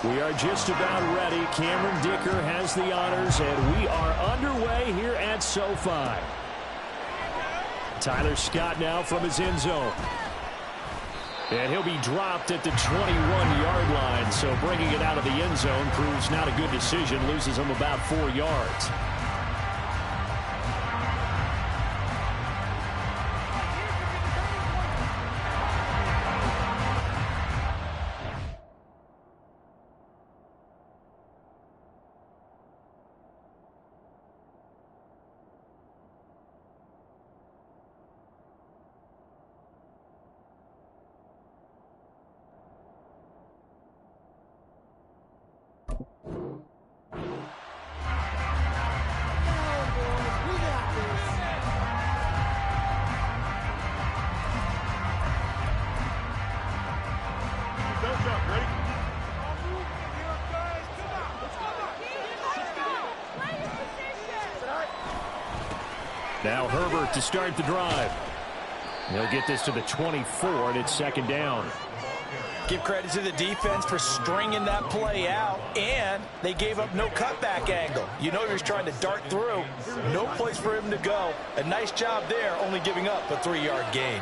We are just about ready. Cameron Dicker has the honors, and we are underway here at SoFi. Tyler Scott now from his end zone. And he'll be dropped at the 21-yard line, so bringing it out of the end zone proves not a good decision, loses him about 4 yards. Now Herbert to start the drive. He'll get this to the 24, and it's second down. Give credit to the defense for stringing that play out, and they gave up no cutback angle. You know he was trying to dart through. No place for him to go. A nice job there, only giving up a 3-yard gain.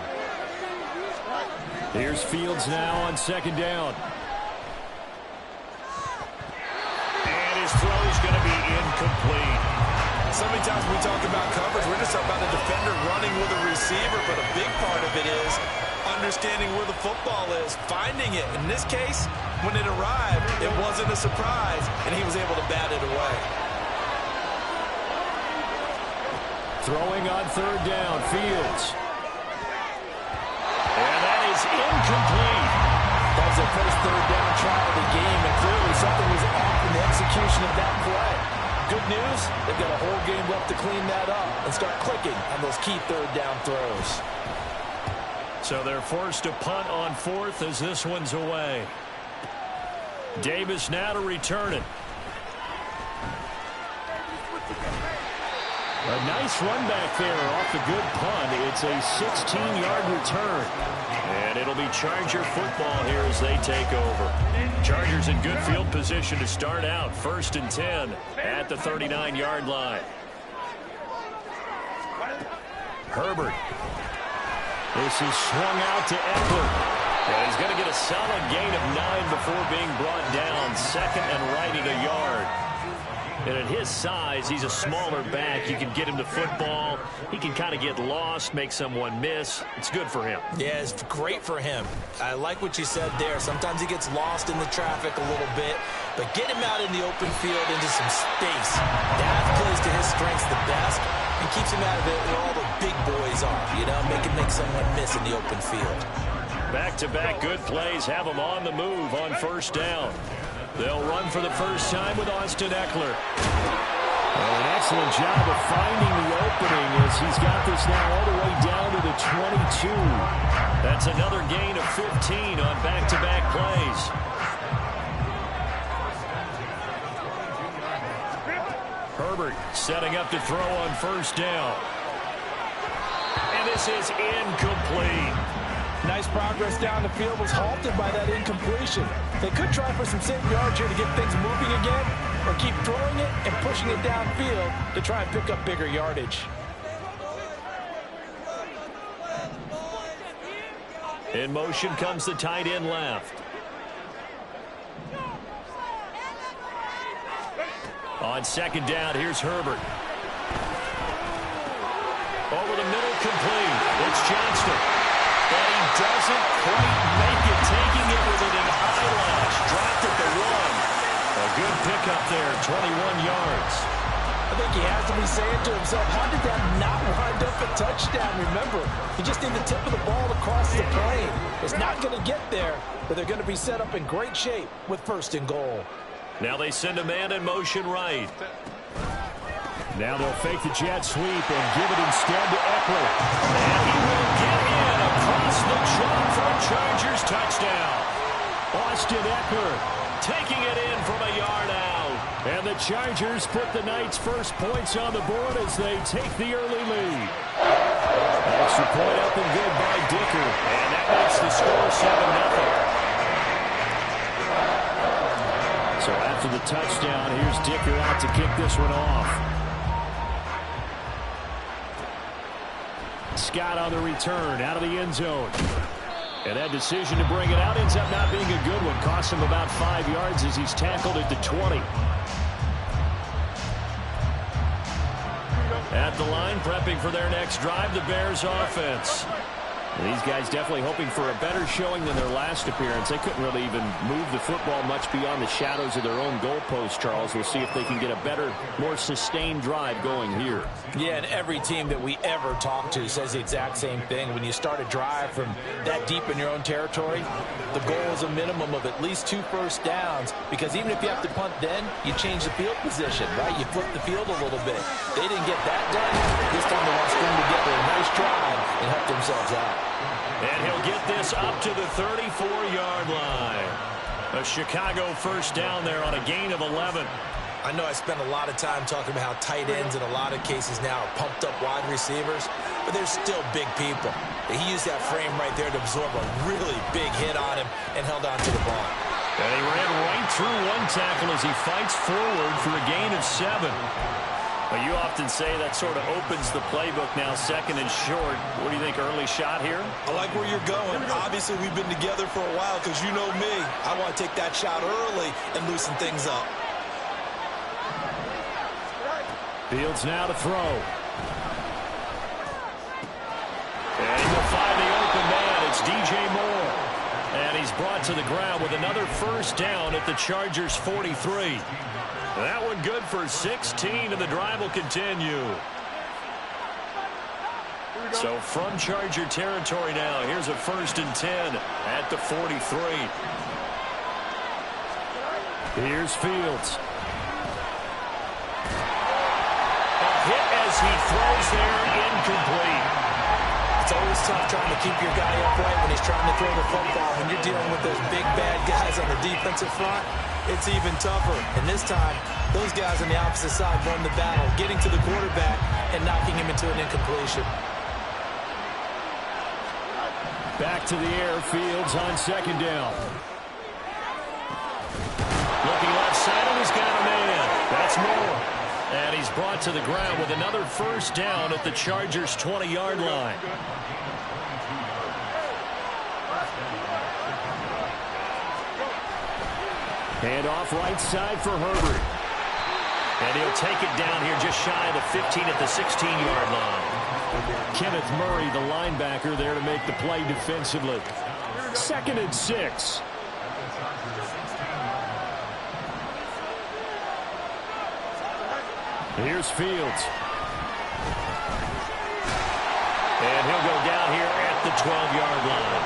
Here's Fields now on second down. And his throw is going to be incomplete. So many times we talk about coverage, we're just about a defender running with a receiver, but a big part of it is understanding where the football is, finding it. In this case, when it arrived, it wasn't a surprise, and he was able to bat it away. Throwing on third down, Fields. And that is incomplete. That was the first third down try of the game, and clearly something was off in the execution of that play. Good news, they've got a whole game left to clean that up and start clicking on those key third down throws. So they're forced to punt on fourth as this one's away. Davis now to return it. A nice run back there off the good punt. It's a 16-yard return. And it'll be Charger football here as they take over. Chargers in good field position to start out. 1st and 10 at the 39-yard line. Herbert. This is swung out to Eckler. And he's going to get a solid gain of 9 before being brought down. Second and right at a yard. And at his size, he's a smaller back. You can get him to football. He can kind of get lost, make someone miss. It's good for him. Yeah, it's great for him. I like what you said there. Sometimes he gets lost in the traffic a little bit, but get him out in the open field into some space. That plays to his strengths the best and keeps him out of it where all the big boys are, you know, make someone miss in the open field. Back-to-back good plays have him on the move on first down. They'll run for the first time with Austin Eckler. An excellent job of finding the opening as he's got this now all the way down to the 22. That's another gain of 15 on back-to-back plays. Herbert setting up to throw on first down. And this is incomplete. Nice progress down the field was halted by that incompletion. They could try for some safe yards here to get things moving again, or keep throwing it and pushing it downfield to try and pick up bigger yardage. In motion comes the tight end left. On second down, here's Herbert. Over the middle, complete. It's Johnston. But he doesn't quite make it, taking it with an eyelash. Dropped at the 1. A good pickup there, 21 yards. I think he has to be saying to himself, how did that not wind up a touchdown? Remember, he just need the tip of the ball across the plane. It's not going to get there, but they're going to be set up in great shape with 1st and goal. Now they send a man in motion right. Now they'll fake the jet sweep and give it instead to Eckler. And he will get in across the chalk for a Chargers touchdown. Austin Eckler taking it in from a yard out. And the Chargers put the night's first points on the board as they take the early lead. Extra point up and good by Dicker. And that makes the score 7-0. after the touchdown. Here's Dicker out to kick this one off. Scott on the return, out of the end zone. And that decision to bring it out ends up not being a good one. Costs him about 5 yards as he's tackled at the 20. At the line, prepping for their next drive, the Bears offense. And these guys definitely hoping for a better showing than their last appearance. They couldn't really even move the football much beyond the shadows of their own goalpost, Charles. We'll see if they can get a better, more sustained drive going here. Yeah, and every team that we ever talk to says the exact same thing. When you start a drive from that deep in your own territory, the goal is a minimum of at least 2 first downs, because even if you have to punt then, you change the field position, right? You flip the field a little bit. They didn't get that done. This time they want to string together a nice drive and help themselves out. And he'll get this up to the 34-yard line. A Chicago first down there on a gain of 11. I know I spent a lot of time talking about how tight ends in a lot of cases now are pumped up wide receivers, but they're still big people. He used that frame right there to absorb a really big hit on him and held on to the ball. And he ran right through one tackle as he fights forward for a gain of 7. But you often say that sort of opens the playbook now, second and short. What do you think, early shot here? I like where you're going. Obviously, we've been together for a while because you know me. I want to take that shot early and loosen things up. Fields now to throw. And he'll find the open man. It's DJ Moore. And he's brought to the ground with another first down at the Chargers' 43. That one good for 16, and the drive will continue. So from Charger territory now, here's a 1st and 10 at the 43. Here's Fields. A hit as he throws there, incomplete. It's always tough trying to keep your guy upright when he's trying to throw the football. When you're dealing with those big, bad guys on the defensive front, it's even tougher. And this time, those guys on the opposite side won the battle, getting to the quarterback and knocking him into an incompletion. Back to the air, Fields on 2nd down. Looking left side, and he's got a man. That's Moore. And he's brought to the ground with another first down at the Chargers' 20-yard line. Hand off right side for Herbert. And he'll take it down here just shy of the 15 at the 16-yard line. Kenneth Murray, the linebacker, there to make the play defensively. 2nd and 6. Here's Fields. And he'll go down here at the 12-yard line.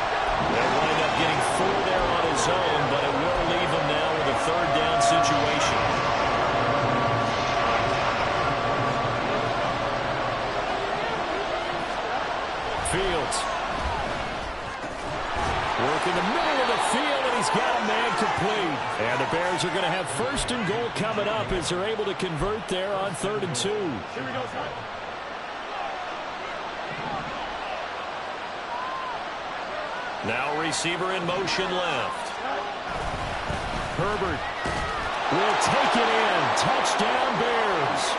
They'll wind up getting 4 there on his own, but it will leave him now with a 3rd down situation. Fields. Work in the middle of the field, and he's got a man complete. And the Bears are going to have 1st and goal coming up as they're able to convert there on 3rd and 2. Now receiver in motion left. Herbert will take it in. Touchdown Bears.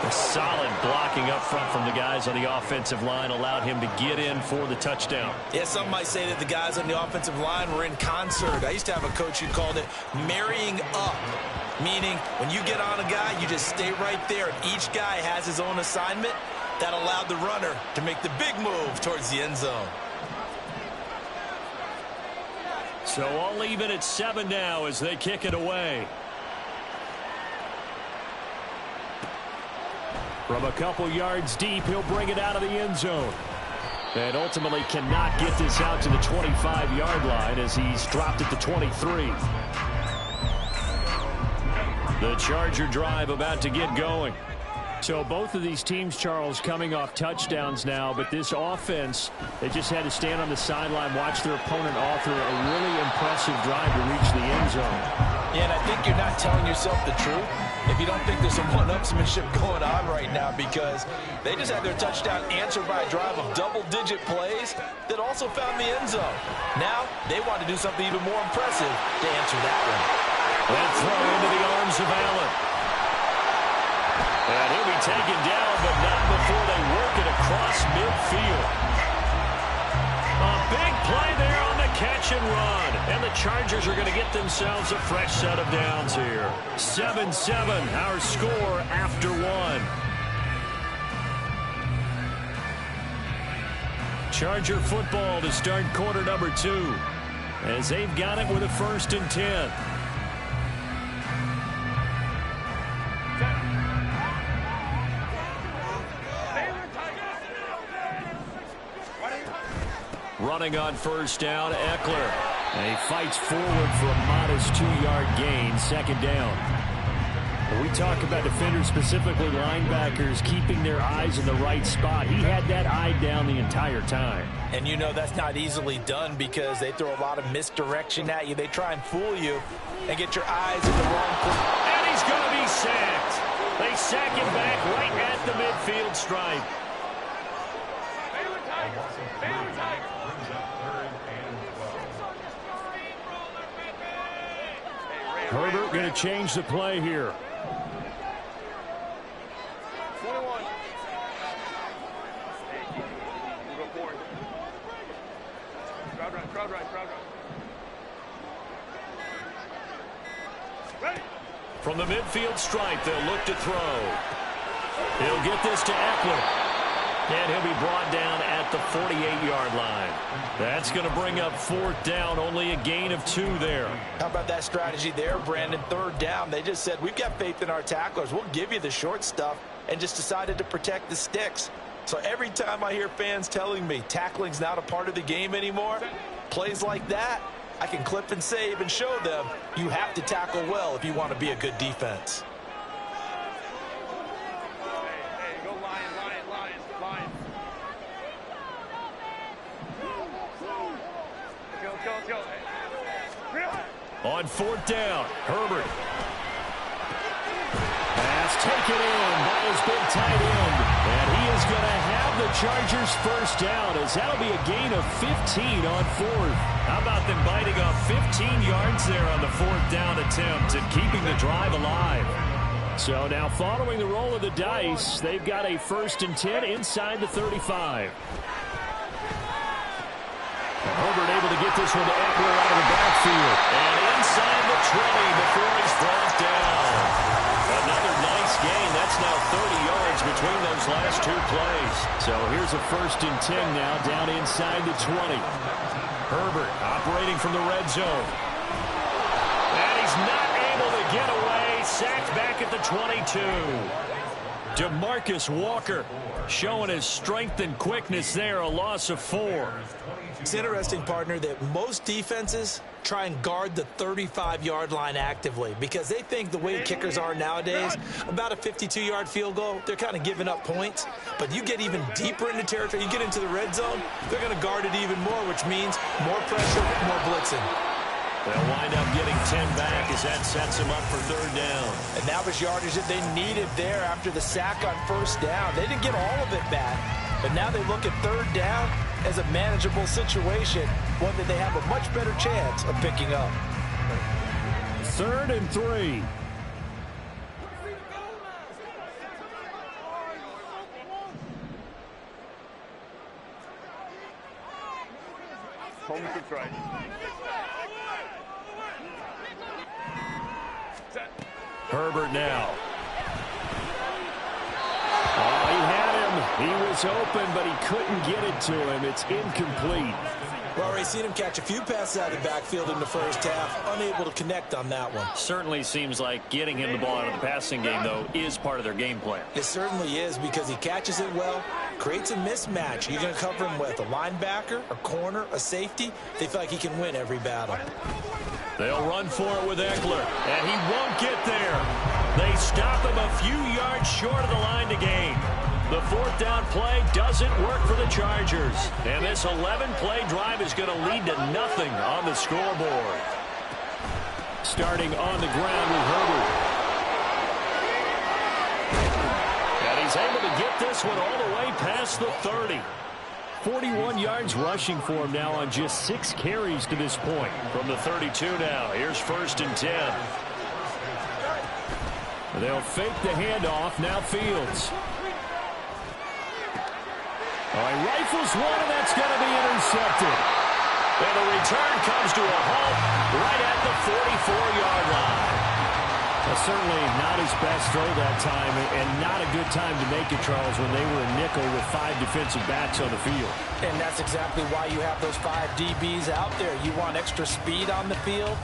A solid blocking up front from the guys on the offensive line allowed him to get in for the touchdown. Yeah, some might say that the guys on the offensive line were in concert. I used to have a coach who called it marrying up, meaning when you get on a guy, you just stay right there. Each guy has his own assignment. That allowed the runner to make the big move towards the end zone. So I'll leave it at 7 now as they kick it away. From a couple yards deep, he'll bring it out of the end zone. And ultimately cannot get this out to the 25-yard line as he's dropped at the 23. The Charger drive about to get going. So both of these teams, Charles, coming off touchdowns now, but this offense, they just had to stand on the sideline, watch their opponent author a really impressive drive to reach the end zone. Yeah, and I think you're not telling yourself the truth if you don't think there's some one-upsmanship going on right now, because they just had their touchdown answered by a drive of double-digit plays that also found the end zone. Now, they want to do something even more impressive to answer that one. And throw into the arms of Allen. And he'll be taken down, but not before they work it across midfield. A big play there on the catch and run. And the Chargers are going to get themselves a fresh set of downs here. 7-7, our score after one. Charger football to start quarter number 2. As they've got it with a 1st and 10. Running on 1st down, Eckler. And he fights forward for a modest 2-yard gain, 2nd down. When we talk about defenders, specifically linebackers, keeping their eyes in the right spot, he had that eye down the entire time. And you know that's not easily done because they throw a lot of misdirection at you. They try and fool you and get your eyes in the wrong place. And he's going to be sacked. They sack him back right at the midfield stripe. Herbert going to change the play here. 21. Crowd right. Ready. From the midfield stripe, they'll look to throw. He'll get this to Eckler. And he'll be brought down at the 48-yard line. That's going to bring up 4th down, only a gain of 2 there. How about that strategy there, Brandon? 3rd down, they just said, we've got faith in our tacklers. We'll give you the short stuff, and just decided to protect the sticks. So every time I hear fans telling me tackling's not a part of the game anymore, plays like that, I can clip and save and show them you have to tackle well if you want to be a good defense. On 4th down, Herbert. Pass taken in by his big tight end. And he is going to have the Chargers 1st down, as that'll be a gain of 15 on 4th. How about them biting off 15 yards there on the 4th down attempt and keeping the drive alive? So now following the roll of the dice, they've got a 1st and 10 inside the 35. Herbert able to get this one to Eckler out of the backfield. And inside the 20 before he's brought down. Another nice gain. That's now 30 yards between those last 2 plays. So here's a 1st and 10 now down inside the 20. Herbert operating from the red zone. And he's not able to get away. Sacked back at the 22. DeMarcus Walker showing his strength and quickness there. A loss of 4. It's interesting, partner, that most defenses try and guard the 35-yard line actively because they think the way kickers are nowadays, about a 52-yard field goal, they're kind of giving up points. But you get even deeper into territory, you get into the red zone, they're going to guard it even more, which means more pressure, more blitzing. They'll wind up getting 10 back as that sets them up for 3rd down. And that was yardage that they needed there after the sack on 1st down. They didn't get all of it back, but now they look at 3rd down as a manageable situation, one that they have a much better chance of picking up. 3rd and 3. Home sits right. Herbert now. Oh, he had him. He was open, but he couldn't get it to him. It's incomplete. Well, already seen him catch a few passes out of the backfield in the 1st half. Unable to connect on that one. Certainly seems like getting him the ball out of the passing game, though, is part of their game plan. It certainly is because he catches it well, creates a mismatch. You're going to cover him with a linebacker, a corner, a safety. They feel like he can win every battle. They'll run for it with Eckler, and he won't get there. They stop him a few yards short of the line to gain. The 4th down play doesn't work for the Chargers. And this 11-play drive is going to lead to nothing on the scoreboard. Starting on the ground with Herbert. And he's able to get this one all the way past the 30. 41 yards rushing for him now on just 6 carries to this point. From the 32 now, here's 1st and 10. They'll fake the handoff. Now Fields. Oh, he rifles one, and that's going to be intercepted. And the return comes to a halt right at the 44-yard line. Well, certainly not his best throw that time, and not a good time to make it, Charles, when they were a nickel with 5 defensive backs on the field. And that's exactly why you have those 5 DBs out there. You want extra speed on the field,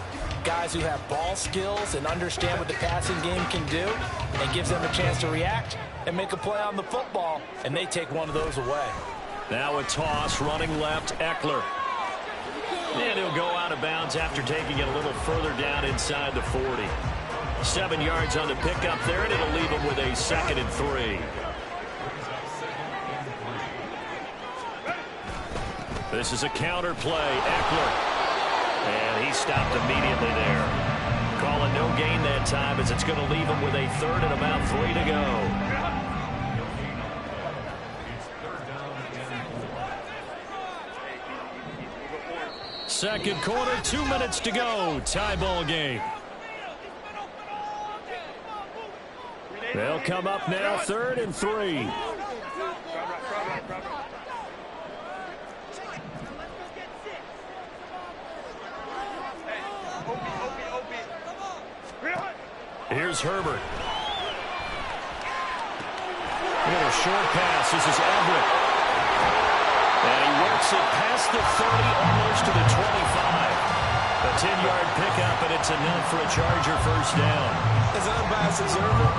guys who have ball skills and understand what the passing game can do, and gives them a chance to react and make a play on the football, and they take one of those away. Now a toss, running left, Eckler. And he'll go out of bounds after taking it a little further down inside the 40. 7 yards on the pickup there, and it'll leave him with a 2nd and 3. This is a counter play, Eckler. And he stopped immediately there. Calling no gain that time as it's going to leave him with a 3rd and about 3 to go. Second quarter, 2 minutes to go. Tie ball game. They'll come up now, 3rd and 3. Here's Herbert. Look at a short pass. This is Everett. And he works it past the 30, almost to the 25. A 10-yard pickup, and it's enough for a Charger first down. As an unbiased observer,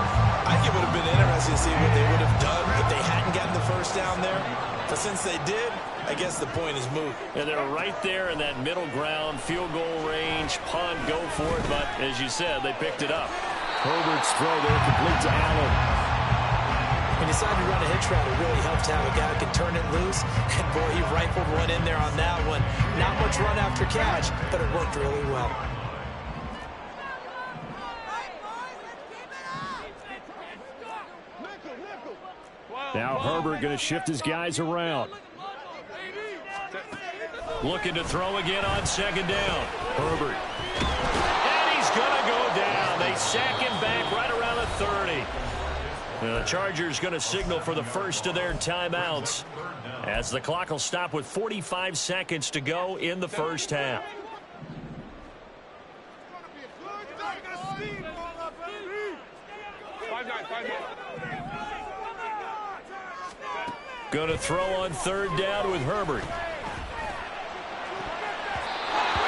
I think it would have been interesting to see what they would have done if they hadn't gotten the first down there. But since they did, I guess the point is moot. And they're right there in that middle ground, field goal range, punt, go for it. But as you said, they picked it up. Herbert's throw there complete to Allen. When you decide to run a hitch route, it really helps to have a guy who can turn it loose. And boy, he rifled one in there on that one. Not much run after catch, but it worked really well. Now Herbert going to shift his guys around. Looking to throw again on 2nd down. Herbert. And he's going to go down. They sack him back right around the 30. The Chargers going to signal for the first of their timeouts as the clock will stop with 45 seconds to go in the first half. Going to throw on 3rd down with Herbert.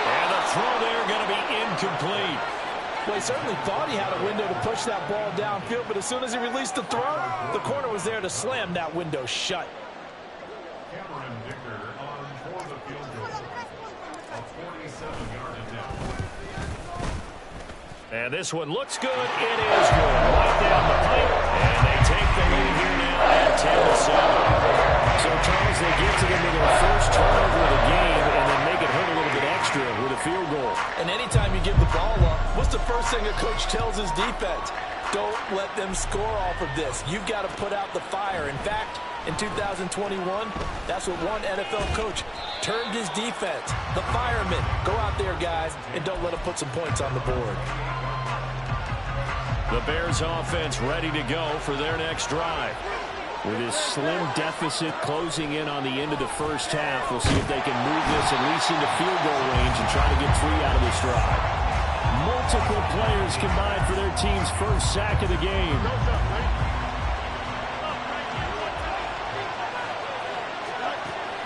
And the throw there going to be incomplete. Well, he certainly thought he had a window to push that ball downfield, but as soon as he released the throw, the corner was there to slam that window shut. Cameron Dicker on for the field goal. A 47-yard attempt. And this one looks good. It is good. Right down the pipe. And they take the lead here now at 10-7. So, Charles, they get to them with their first turnover of the game and then make it hurt a little bit extra with a field goal. And anytime you give the ball up, what's the first thing a coach tells his defense? Don't let them score off of this. You've got to put out the fire. In fact, in 2021, that's what one NFL coach termed his defense. The firemen. Go out there, guys, and don't let them put some points on the board. The Bears offense ready to go for their next drive. With his slim deficit closing in on the end of the first half, we'll see if they can move this at least into field goal range and try to get 3 out of this drive. Multiple players combined for their team's first sack of the game.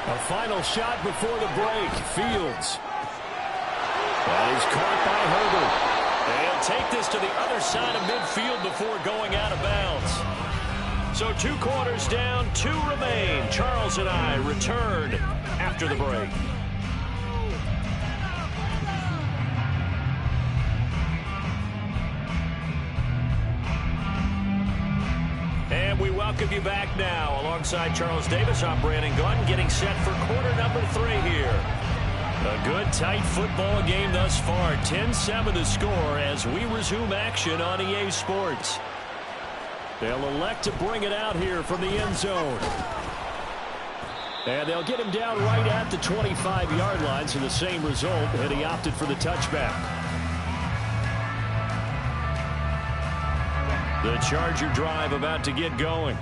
A final shot before the break. Fields. That is caught by Herbert. They'll take this to the other side of midfield before going out of bounds. So 2 quarters down, 2 remain. Charles and I return after the break. And we welcome you back now. Alongside Charles Davis, I'm Brandon Glenn, getting set for quarter number 3 here. A good, tight football game thus far. 10-7 the score as we resume action on EA Sports. They'll elect to bring it out here from the end zone. And they'll get him down right at the 25-yard line, so the same result, and he opted for the touchback. The Charger drive about to get going.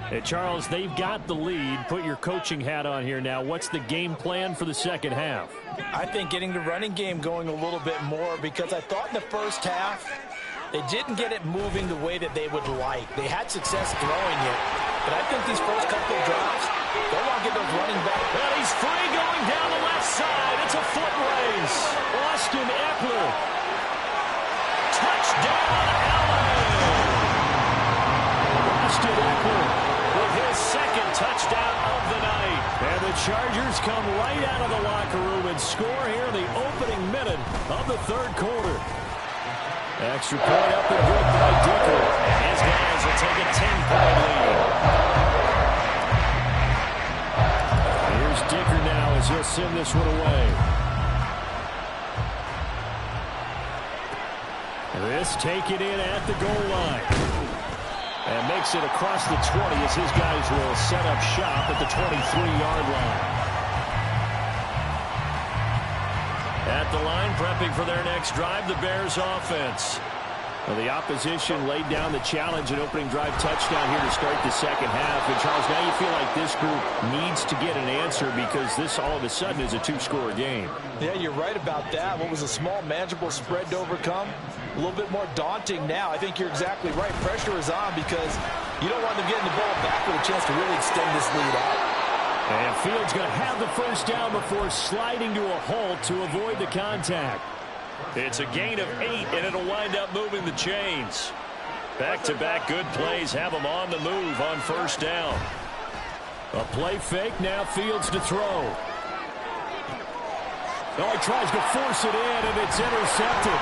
Hey, Charles, they've got the lead. Put your coaching hat on here now. What's the game plan for the second half? I think getting the running game going a little bit more, because I thought in the first half they didn't get it moving the way that they would like. They had success throwing it, but I think these first couple of drives, they want to get those running back. And he's free going down the left side. It's a foot race. Austin Ekeler. Touchdown, LA. Austin Ekeler with his second touchdown of the night. And the Chargers come right out of the locker room and score here in the opening minute of the third quarter. Extra point up and good by Dicker. And his guys will take a 10-point lead. Here's Dicker now as he'll send this one away. This taken in at the goal line. And makes it across the 20 as his guys will set up shop at the 23-yard line. At the line, prepping for their next drive, the Bears offense. Well, the opposition laid down the challenge and opening drive touchdown here to start the second half. And, Charles, now you feel like this group needs to get an answer because this all of a sudden is a two-score game. Yeah, you're right about that. What was a small, manageable spread to overcome? A little bit more daunting now. I think you're exactly right. Pressure is on because you don't want them getting the ball back with a chance to really extend this lead out. And Fields going to have the first down before sliding to a halt to avoid the contact. It's a gain of 8, and it'll wind up moving the chains. Back-to-back good plays have them on the move on first down. A play fake, now Fields to throw. Oh, he tries to force it in, and it's intercepted.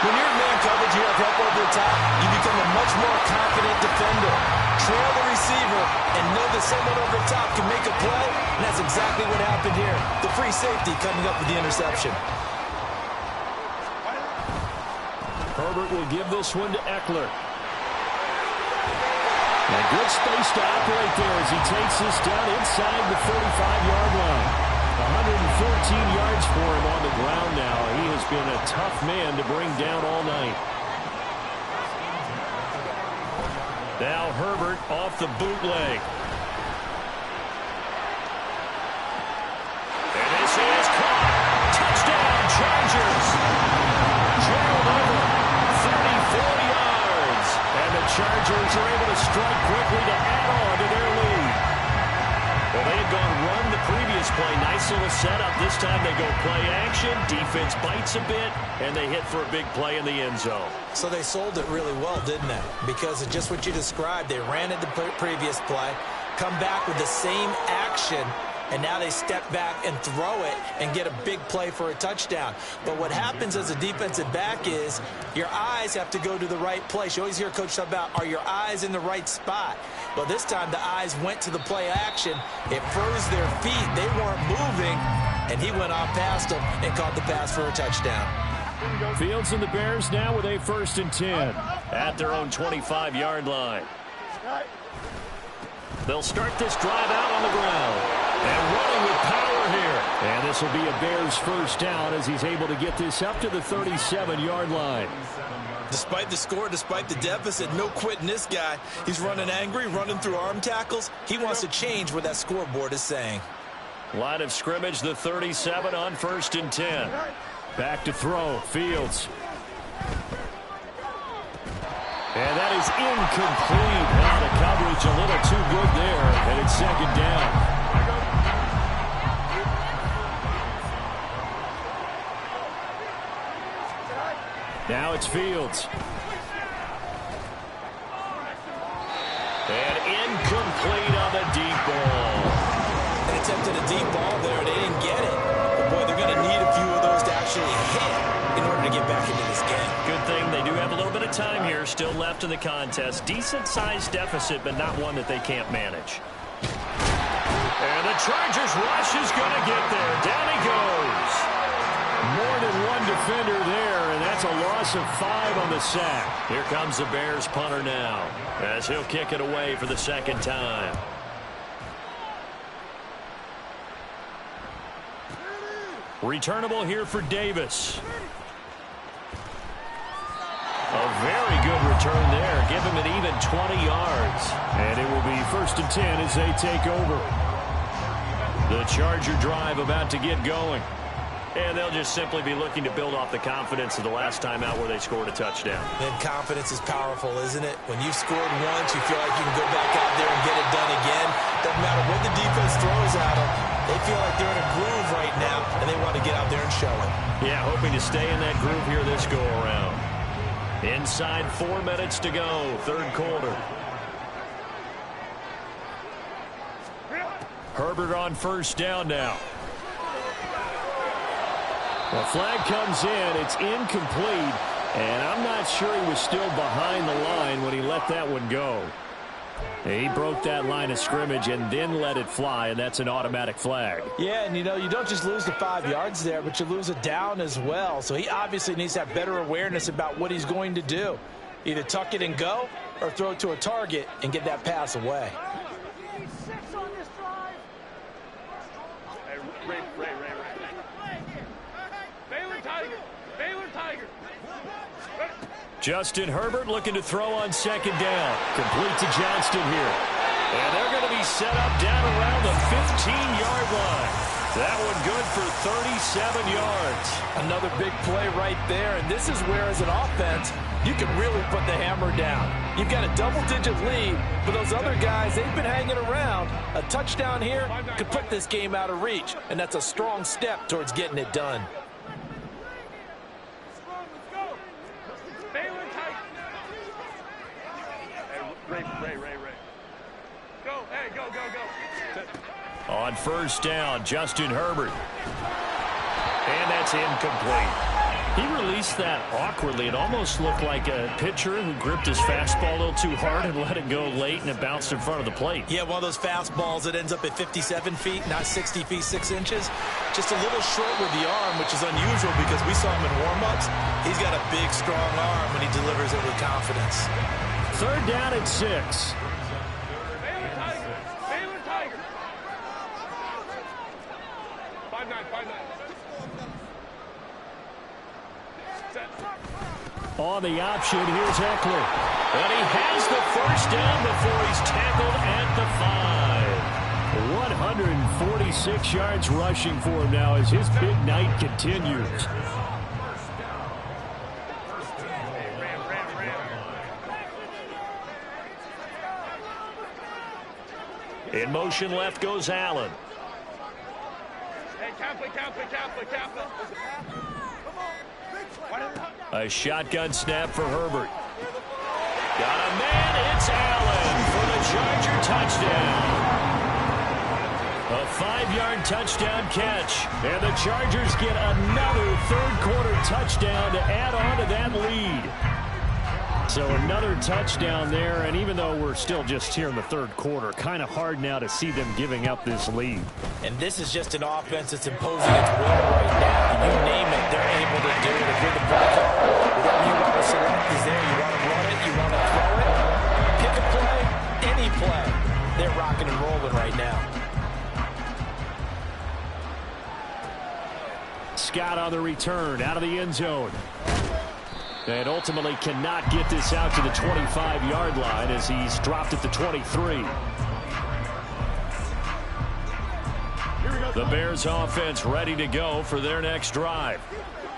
When you're in man coverage, you have help over the top, you become a much more confident defender. Trail the receiver and know that someone over the top can make a play, and that's exactly what happened here. The free safety coming up with the interception. Herbert will give this one to Ekeler. And good space to operate there as he takes this down inside the 35-yard line. 114 yards for him on the ground now. He has been a tough man to bring down all night. Now Herbert off the bootleg. And this is caught. Touchdown, Chargers. Gerald Everett, 34 yards. And the Chargers are able to strike quickly to add on to their lead. Well, they had gone run the previous play. Nice little setup. This time they go play action. Defense bites a bit, and they hit for a big play in the end zone. So they sold it really well, didn't they? Because of just what you described. They ran at the previous play, come back with the same action, and now they step back and throw it and get a big play for a touchdown. But what happens as a defensive back is your eyes have to go to the right place. You always hear Coach talk about, are your eyes in the right spot? Well, this time the eyes went to the play action. It froze their feet. They weren't moving, and he went off past them and caught the pass for a touchdown. Fields and the Bears now with a 1st and 10 at their own 25-yard line. They'll start this drive out on the ground. And running with power here. And this will be a Bears first down as he's able to get this up to the 37-yard line. Despite the score, despite the deficit, no quitting this guy. He's running angry, running through arm tackles. He wants to change what that scoreboard is saying. Line of scrimmage, the 37 on 1st and 10. Back to throw, Fields. And that is incomplete. Now the coverage a little too good there, and it's 2nd down. Now it's Fields. And incomplete on the deep ball. They attempted a deep ball there, and they didn't get it. But, boy, they're going to need a few of those to actually hit in order to get back into this game. Good thing they do have a little bit of time here still left in the contest. Decent-sized deficit, but not one that they can't manage. And the Chargers rush is going to get there. Down he goes. More than one defender there, and that's a loss of 5 on the sack. Here comes the Bears punter now as he'll kick it away for the 2nd time. Returnable here for Davis. return there. Give him an even 20 yards. And it will be 1st and 10 as they take over. The Charger drive about to get going. And they'll just simply be looking to build off the confidence of the last time out where they scored a touchdown. And confidence is powerful, isn't it? When you've scored once, you feel like you can go back out there and get it done again. Doesn't matter what the defense throws at them. They feel like they're in a groove right now, and they want to get out there and show it. Yeah, hoping to stay in that groove here this go-around. Inside 4 minutes to go, 3rd quarter. Herbert on 1st down now. The flag comes in. It's incomplete, and I'm not sure he was still behind the line when he let that one go. He broke that line of scrimmage and then let it fly, and that's an automatic flag. Yeah, and you know, you don't just lose the 5 yards there, but you lose a down as well. So he obviously needs to have better awareness about what he's going to do. Either tuck it and go or throw it to a target and get that pass away. Justin Herbert looking to throw on 2nd down. Complete to Johnston here. And they're going to be set up down around the 15-yard line. That one good for 37 yards. Another big play right there, and this is where, as an offense, you can really put the hammer down. You've got a double-digit lead, but those other guys, they've been hanging around. A touchdown here could put this game out of reach, and that's a strong step towards getting it done. On 1st down, Justin Herbert. And that's incomplete. He released that awkwardly. It almost looked like a pitcher who gripped his fastball a little too hard and let it go late, and it bounced in front of the plate. Yeah, one of those fastballs that ends up at 57 feet, not 60 feet, 6 inches. Just a little short with the arm, which is unusual because we saw him in warm-ups. He's got a big, strong arm when he delivers it with confidence. 3rd down at 6. On the option, here's Eckler. And he has the 1st down before he's tackled at the 5. 146 yards rushing for him now as his big night continues. In motion left goes Allen. A shotgun snap for Herbert. Got a man, it's Allen for the Charger touchdown. A 5-yard touchdown catch. And the Chargers get another 3rd quarter touchdown to add on to that lead. So another touchdown there, and even though we're still just here in the 3rd quarter, kind of hard now to see them giving up this lead. And this is just an offense that's imposing its will right now. You name it, they're able to do it. If you're the play caller, whatever you want to select is there. You want to run it, you want to throw it. Pick a play, any play. They're rocking and rolling right now. Scott on the return, out of the end zone. And ultimately cannot get this out to the 25-yard line as he's dropped at the 23. The Bears offense ready to go for their next drive.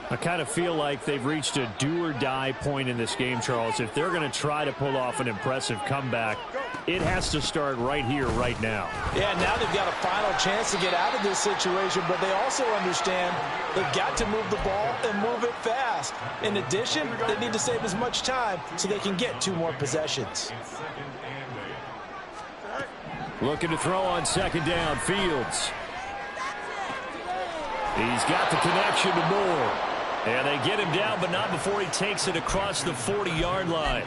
I kind of feel like they've reached a do-or-die point in this game, Charles. If they're going to try to pull off an impressive comeback, it has to start right here, right now. Yeah, now they've got a final chance to get out of this situation, but they also understand they've got to move the ball and move it fast. In addition, they need to save as much time so they can get 2 more possessions. Looking to throw on 2nd down, Fields. He's got the connection to Moore. And they get him down, but not before he takes it across the 40-yard line.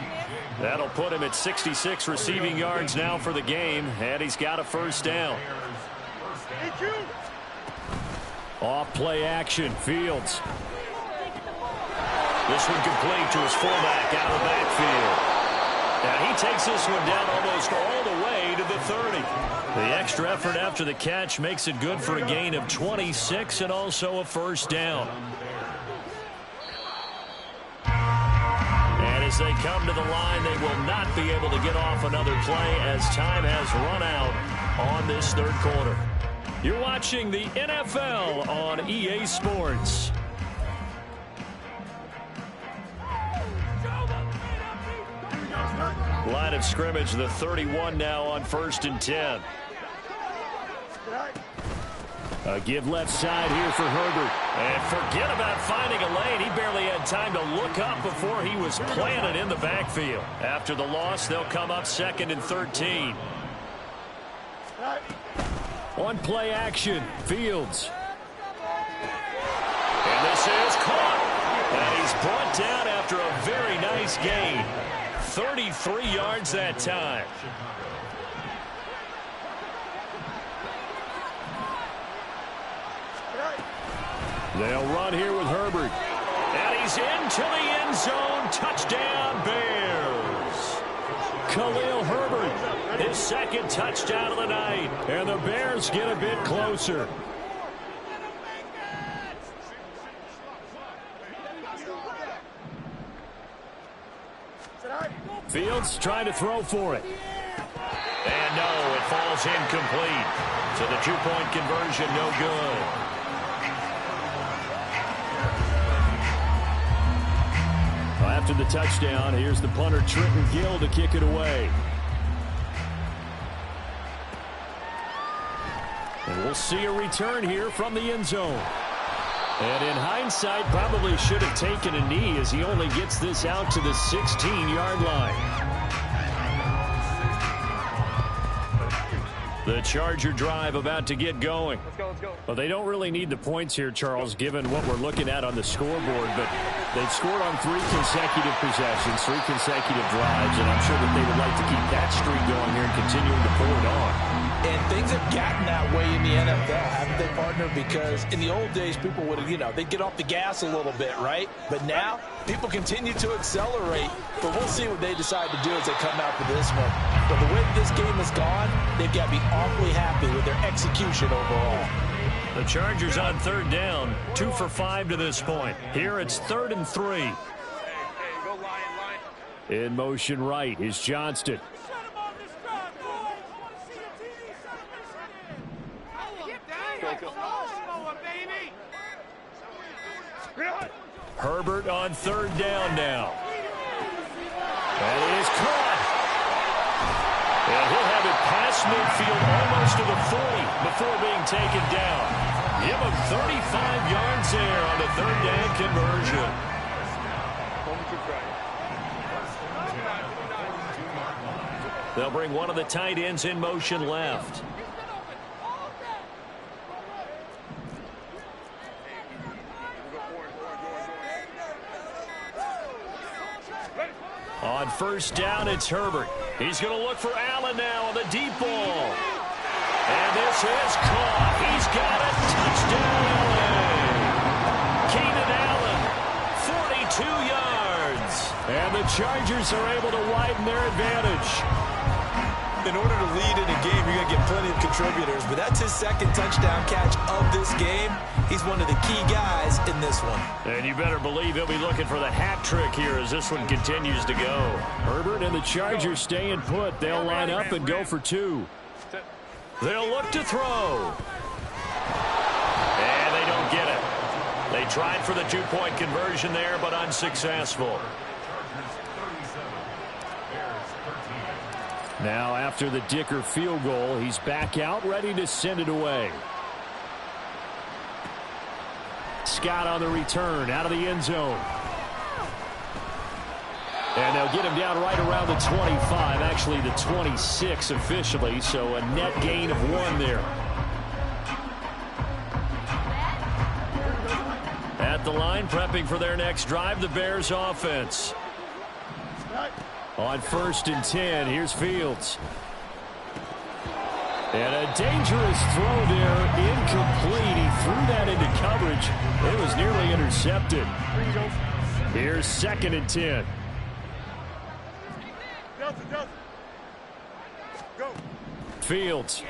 That'll put him at 66 receiving yards now for the game, and he's got a 1st down. Off play action, Fields. This one complete to his fullback out of the backfield. And he takes this one down almost all the way to the 30. The extra effort after the catch makes it good for a gain of 26 and also a 1st down. And as they come to the line, they will not be able to get off another play as time has run out on this third quarter. You're watching the NFL on EA Sports. Line of scrimmage, the 31 now on 1st and 10. A give left side here for Herbert. And forget about finding a lane. He barely had time to look up before he was planted in the backfield. After the loss, they'll come up 2nd and 13. On play action, Fields. And this is caught. And he's brought down after a very nice gain. 33 yards that time. They'll run here with Herbert. And he's into the end zone. Touchdown, Bears. Khalil Herbert, his 2nd touchdown of the night. And the Bears get a bit closer. Fields trying to throw for it. And no, it falls incomplete. So the 2-point conversion, no good. After the touchdown, here's the punter Trenton Gill to kick it away. And we'll see a return here from the end zone. And in hindsight, probably should have taken a knee as he only gets this out to the 16-yard line. The Charger drive about to get going. Let's go, let's go. Well, they don't really need the points here, Charles, given what we're looking at on the scoreboard. But they've scored on 3 consecutive possessions, 3 consecutive drives, and I'm sure that they would like to keep that streak going here and continuing to pull it on. And things have gotten that way in the NFL, haven't they, partner? Because in the old days, people would, they'd get off the gas a little bit, right? But now, people continue to accelerate. But we'll see what they decide to do as they come out for this one. But the way this game has gone, they've got to be awfully happy with their execution overall. The Chargers on 3rd down, 2 for 5 to this point. Here it's 3rd and 3. Hey, go line, line. In motion right is Johnston. Herbert on 3rd down now. And it is caught. And he'll have it past midfield almost to the 40 before being taken down. Give him 35 yards there on the 3rd down conversion. They'll bring one of the tight ends in motion left. On 1st down, it's Herbert. He's going to look for Allen now on the deep ball. And this is caught. He's got it. Touchdown, LA. Keenan Allen, 42 yards. And the Chargers are able to widen their advantage. In order to lead in a game, you're going to get plenty of contributors. But that's his 2nd touchdown catch of this game. He's one of the key guys in this one. And you better believe he'll be looking for the hat trick here as this one continues to go. Herbert and the Chargers staying put. They'll line up and go for 2. They'll look to throw. And they don't get it. They tried for the 2-point conversion there, but unsuccessful. Now after the Dicker field goal, he's back out, ready to send it away. Scott on the return, out of the end zone. And they'll get him down right around the 25, actually the 26 officially, so a net gain of 1 there. At the line, prepping for their next drive, the Bears offense. On 1st and 10, here's Fields. And a dangerous throw there, incomplete. He threw that into coverage. It was nearly intercepted. Here's 2nd and 10. Fields.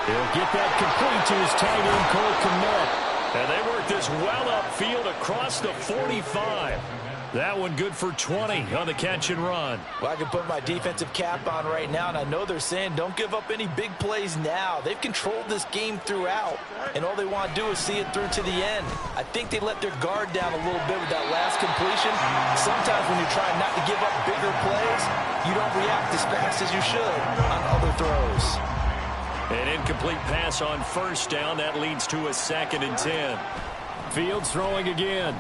He'll get that complete to his tight end, Cole Kmet. And they work this well upfield across the 45. That one good for 20 on the catch and run. Well, I can put my defensive cap on right now, and I know they're saying don't give up any big plays now. They've controlled this game throughout, and all they want to do is see it through to the end. I think they let their guard down a little bit with that last completion. Sometimes when you're trying not to give up bigger plays, you don't react as fast as you should on other throws. An incomplete pass on first down. That leads to a 2nd and 10. Fields throwing again.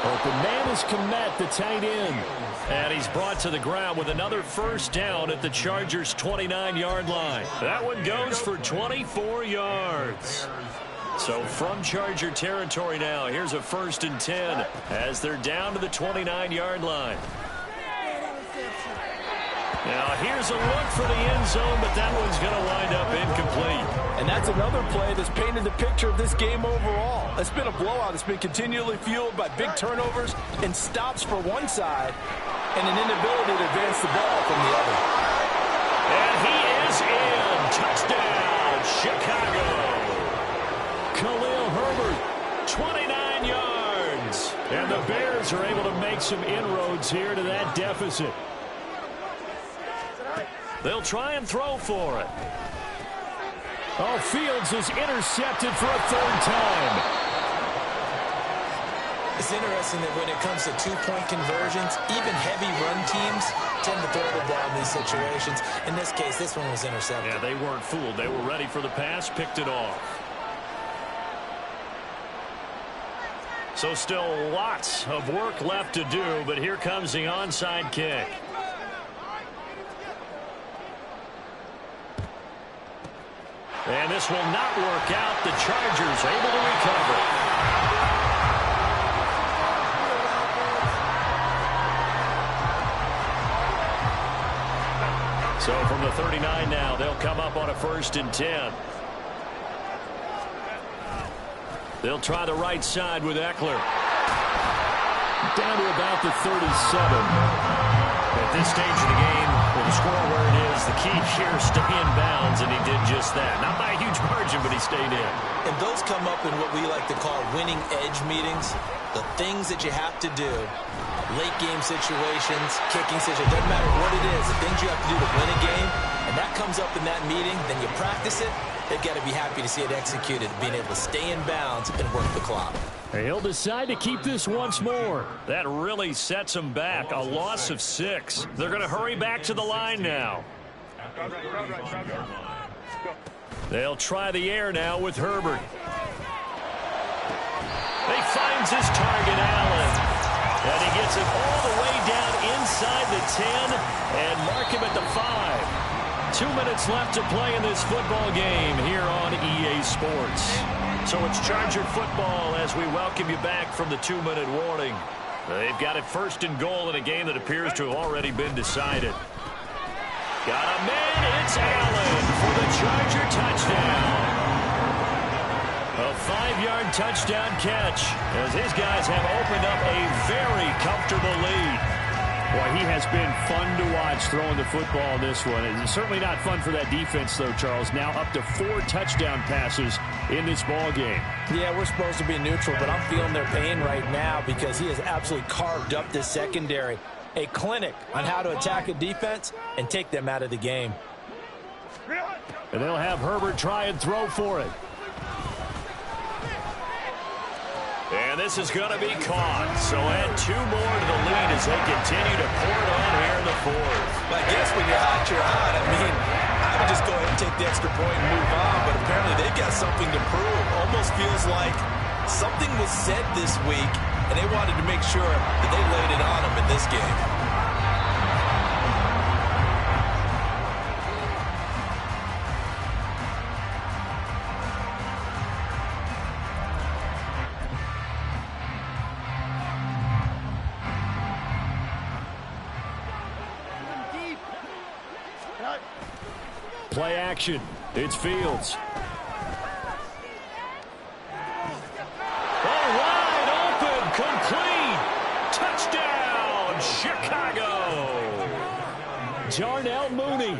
Open man is Kmet, the tight end. And he's brought to the ground with another first down at the Chargers' 29-yard line. That one goes for 24 yards. So from Charger territory now, here's a 1st and 10 as they're down to the 29-yard line. Now here's a look for the end zone, but that one's going to wind up incomplete. And that's another play that's painted the picture of this game overall. It's been a blowout. It's been continually fueled by big turnovers and stops for one side and an inability to advance the ball from the other. And he is in. Touchdown, Chicago. Khalil Herbert, 29 yards. And the Bears are able to make some inroads here to that deficit. They'll try and throw for it. Oh, Fields is intercepted for a 3rd time. It's interesting that when it comes to two-point conversions, even heavy run teams tend to throw it down in these situations. In this case, this one was intercepted. Yeah, they weren't fooled. They were ready for the pass, picked it off. So still lots of work left to do, but here comes the onside kick. And this will not work out. The Chargers able to recover. So from the 39 now, they'll come up on a 1st and 10. They'll try the right side with Eckler. Down to about the 37. At this stage of the game, with the score where it is, the key here, stay in bounds, and he did just that. Not by a huge margin, but he stayed in. And those come up in what we like to call winning edge meetings. The things that you have to do, late game situations, kicking situations, doesn't matter what it is, the things you have to do to win a game, and that comes up in that meeting, then you practice it, they've got to be happy to see it executed, being able to stay in bounds and work the clock. He'll decide to keep this once more. That really sets him back. A loss of 6. They're going to hurry back to the line now. They'll try the air now with Herbert. He finds his target, Allen. And he gets it all the way down inside the 10 and mark him at the 5. 2 minutes left to play in this football game here on EA Sports. So it's Charger football as we welcome you back from the 2-minute warning. They've got it 1st and goal in a game that appears to have already been decided. Got a man, it's Allen for the Charger touchdown. A 5-yard touchdown catch as his guys have opened up a very comfortable lead. Boy, he has been fun to watch throwing the football in this one. It's certainly not fun for that defense, though, Charles. Now up to 4 touchdown passes in this ball game. Yeah, we're supposed to be neutral, but I'm feeling their pain right now because he has absolutely carved up this secondary. A clinic on how to attack a defense and take them out of the game. And they'll have Herbert try and throw for it. And this is going to be caught. So add 2 more to the lead as they continue to pour it on here in the 4th. Well, I guess when you're hot, you're hot. I mean, I would just go ahead and take the extra point and move on, but apparently they've got something to prove. Almost feels like something was said this week, and they wanted to make sure that they laid it on them in this game. Play action. It's Fields. All wide open, complete. Touchdown, Chicago. Darnell Mooney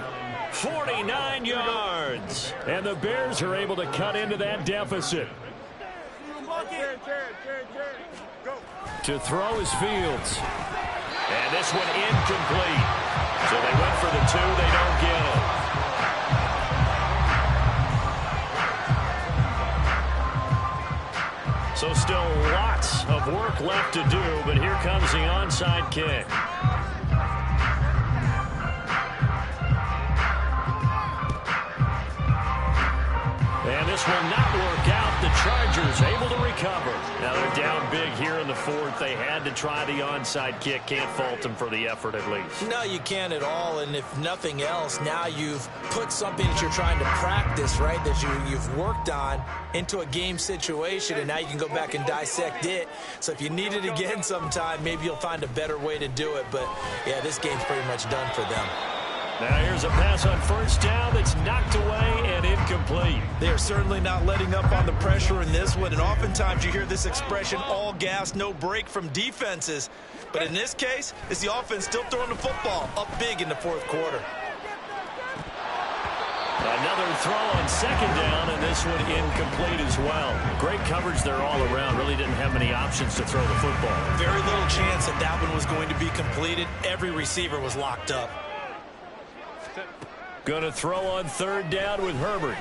49 yards. And the Bears are able to cut into that deficit. To throw is Fields. And this one incomplete. So they went for the 2. They don't get it. So still lots of work left to do, but here comes the onside kick. And this will not work out. The Chargers able to recover. Now they're down big here in the 4th. They had to try the onside kick. Can't fault them for the effort at least. No, you can't at all. And if nothing else, now you've put something that you're trying to practice, right, that you've worked on into a game situation, and now you can go back and dissect it. So if you need it again sometime, maybe you'll find a better way to do it. But, yeah, this game's pretty much done for them. Now here's a pass on first down that's knocked away and incomplete. They're certainly not letting up on the pressure in this one, and oftentimes you hear this expression, all gas, no break from defenses. But in this case, it's the offense still throwing the football up big in the 4th quarter. Another throw on second down, and this one incomplete as well. Great coverage there all around. Really didn't have many options to throw the football. Very little chance that that one was going to be completed. Every receiver was locked up. Going to throw on third down with Herbert.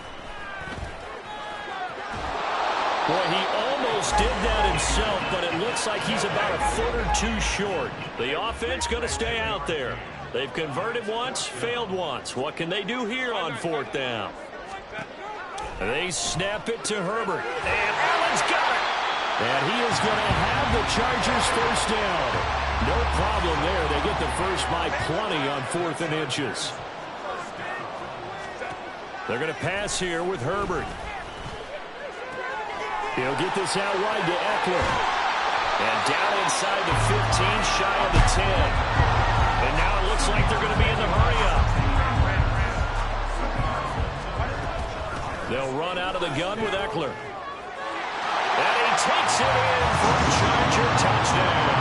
Boy, he almost did that himself, but it looks like he's about a foot or 2 short. The offense going to stay out there. They've converted once, failed once. What can they do here on 4th down? They snap it to Herbert. And Allen's got it. And he is going to have the Chargers first down. No problem there. They get the first by plenty on 4th and inches. They're going to pass here with Herbert. He'll get this out wide to Eckler. And down inside the 15, shy of the 10. And now it looks like they're going to be in the hurry-up. They'll run out of the gun with Eckler. And he takes it in for a Charger touchdown.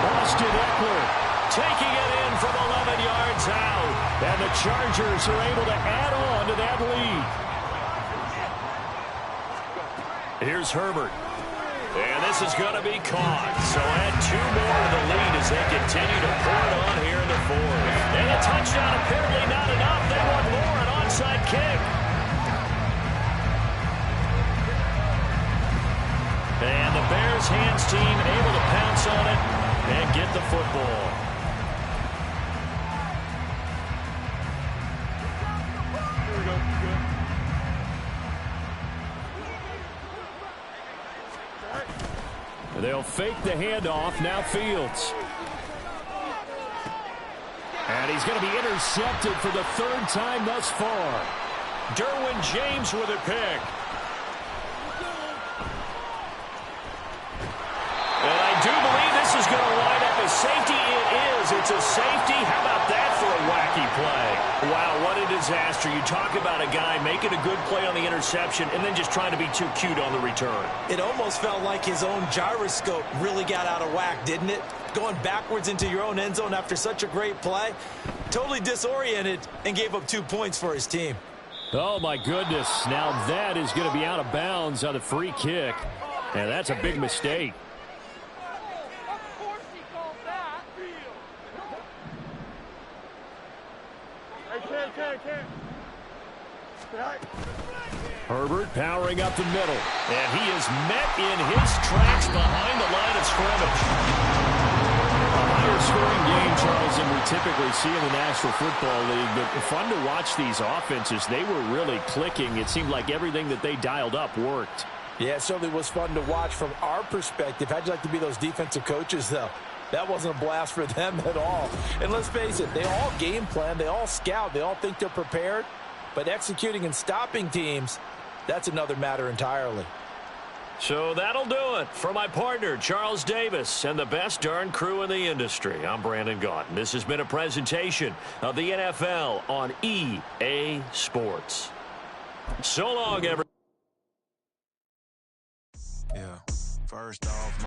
Austin Eckler taking it in from 11 yards out. And the Chargers are able to add on to that lead. Here's Herbert. And this is going to be caught. So add 2 more to the lead as they continue to pour it on here in the 4th. And a touchdown apparently not enough. They want more, an onside kick. And the Bears hands team able to pounce on it and get the football. They'll fake the handoff. Now Fields. And he's going to be intercepted for the 3rd time thus far. Derwin James with a pick. And I do believe this is going to line up as safety. It is. It's a safety. How about that for a wacky play? Wow, what a disaster. You talk about a guy making a good play on the interception and then just trying to be too cute on the return. It almost felt like his own gyroscope really got out of whack, didn't it? Going backwards into your own end zone after such a great play. Totally disoriented and gave up 2 points for his team. Oh, my goodness. Now that is going to be out of bounds on the free kick. And that's a big mistake. Herbert powering up the middle. And he is met in his tracks behind the line of scrimmage. A higher scoring game, Charles, than we typically see in the National Football League. But fun to watch these offenses. They were really clicking. It seemed like everything that they dialed up worked. Yeah, it certainly was fun to watch from our perspective. How'd you like to be those defensive coaches, though? That wasn't a blast for them at all. And let's face it, they all game plan, they all scout, they all think they're prepared. But executing and stopping teams, that's another matter entirely. So that'll do it for my partner, Charles Davis, and the best darn crew in the industry. I'm Brandon Gaudin. This has been a presentation of the NFL on EA Sports. So long, everyone. Yeah, first off.